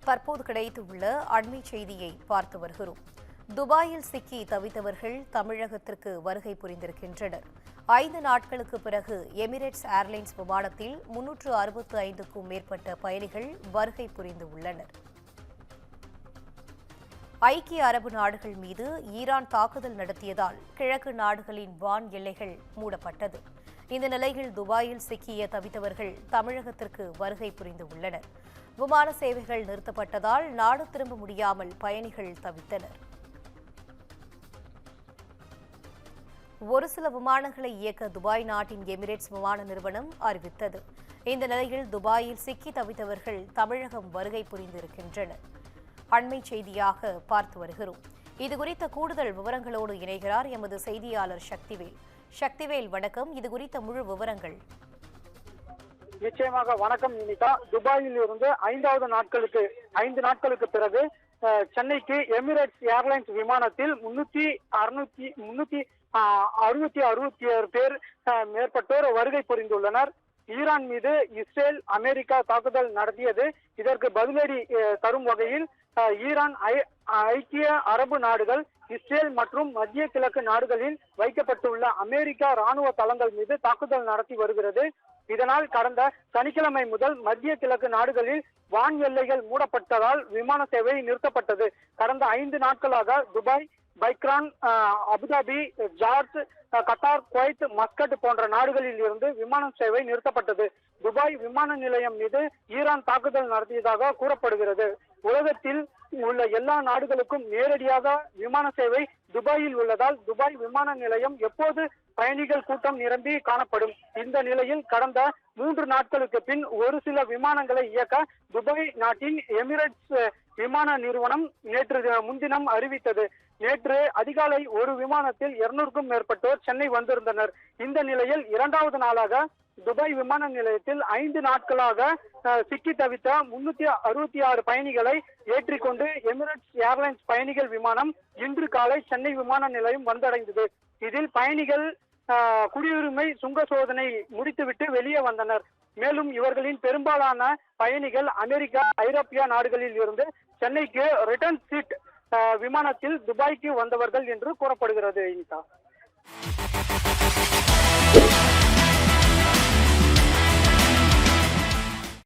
தற்போது கிடைத்துள்ள அண்மை செய்தியை பார்த்து வருகிறோம். துபாயில் சிக்கி தவித்தவர்கள் தமிழகத்திற்கு வருகை புரிந்திருக்கின்றனர். 5 நாட்களுக்கு பிறகு எமிரேட்ஸ் ஏர்லைன்ஸ் விமானத்தில் 365க்கும் மேற்பட்ட பயணிகள் வருகை புரிந்துள்ளனர். ஐக்கிய அரபு நாடுகள் மீது ஈரான் தாக்குதல் நடத்தியதால் கிழக்கு நாடுகளின் வான் எல்லைகள் மூடப்பட்டது. இந்த நிலையில் துபாயில் சிக்கிய தவித்தவர்கள் தமிழகத்திற்கு வருகை புரிந்துள்ளனர். விமான சேவைகள் நிறுத்தப்பட்டதால் நாடு திரும்ப முடியாமல் பயணிகள் தவித்தனர். ஒரு சில விமானங்களை இயக்க துபாய் நாட்டின் எமிரேட்ஸ் விமான நிறுவனம் அறிவித்தது. இந்த நிலையில் துபாயில் சிக்கி தவித்தவர்கள் தமிழகம் வருகை புரிந்திருக்கின்றனர். அண்மை செய்தியாக பார்த்து வருகிறோம். இதுகுறித்த கூடுதல் விவரங்களோடு இணைகிறார் எமது செய்தியாளர் சக்திவேல். சக்திவேல், வணக்கம். இதுகுறித்த முழு விவரங்கள். நிச்சயமாக வணக்கம் இனிதா. துபாயில் இருந்து 5 நாட்களுக்கு பிறகு சென்னைக்கு எமிரேட்ஸ் ஏர்லைன்ஸ் விமானத்தில் 367 பேர் மேற்பட்டோர் வருகை புரிந்துள்ளனர். ஈரான் மீது இஸ்ரேல், அமெரிக்கா தாக்குதல் நடத்தியது. இதற்கு பதிலடி தரும் வகையில் ஈரான், ஐக்கிய அரபு நாடுகள், இஸ்ரேல் மற்றும் மத்திய கிழக்கு நாடுகளில் வைக்கப்பட்டுள்ள அமெரிக்கா ராணுவ தளங்கள் மீது தாக்குதல் நடத்தி வருகிறது. இதனால் கடந்த சனிக்கிழமை முதல் மத்திய கிழக்கு நாடுகளில் வான் எல்லைகள் மூடப்பட்டதால் விமான சேவை நிறுத்தப்பட்டது. கடந்த 5 நாட்களாக துபாய், பைக்ரான், அபுதாபி, ஜார்ஜ், கத்தார், குவைத், மஸ்கட் போன்ற நாடுகளில் இருந்து விமான சேவை நிறுத்தப்பட்டது. துபாய் விமான நிலையம் மீது ஈரான் தாக்குதல் நடத்தியதாக கூறப்படுகிறது. உலகத்தில் உள்ள எல்லா நாடுகளுக்கும் நேரடியாக விமான சேவை துபாயில் உள்ளதால் துபாய் விமான நிலையம் எப்போது பயணிகள் கூட்டம் நிரம்பி காணப்படும். இந்த நிலையில் கடந்த 3 நாட்களுக்கு பின் ஒரு சில விமானங்களை இயக்க துபாய் நாட்டின் எமிரேட்ஸ் விமான நிறுவனம் நேற்று முன்தினம் அறிவித்தது. நேற்று அதிகாலை ஒரு விமானத்தில் 200க்கும் மேற்பட்டோர் சென்னை வந்திருந்தனர். இந்த நிலையில் 2வது நாளாக துபாய் விமான நிலையத்தில் 5 நாட்களாக சிக்கி தவித்த 366 பயணிகளை ஏற்றிக்கொண்டு எமிரேட்ஸ் ஏர்லைன்ஸ் பயணிகள் விமானம் இன்று காலை சென்னை விமான நிலையம் வந்தடைந்தது. இதில் பயணிகள் குடியுரிமை சுங்க சோதனை முடித்துவிட்டு வெளியே வந்தனர். மேலும் இவர்களின் பெரும்பாலான பயணிகள் அமெரிக்கா, ஐரோப்பிய நாடுகளில் இருந்து சென்னைக்கு ரிட்டர்ன் சீட் விமானத்தில் துபாய்க்கு வந்தவர்கள் என்று கூறப்படுகிறது.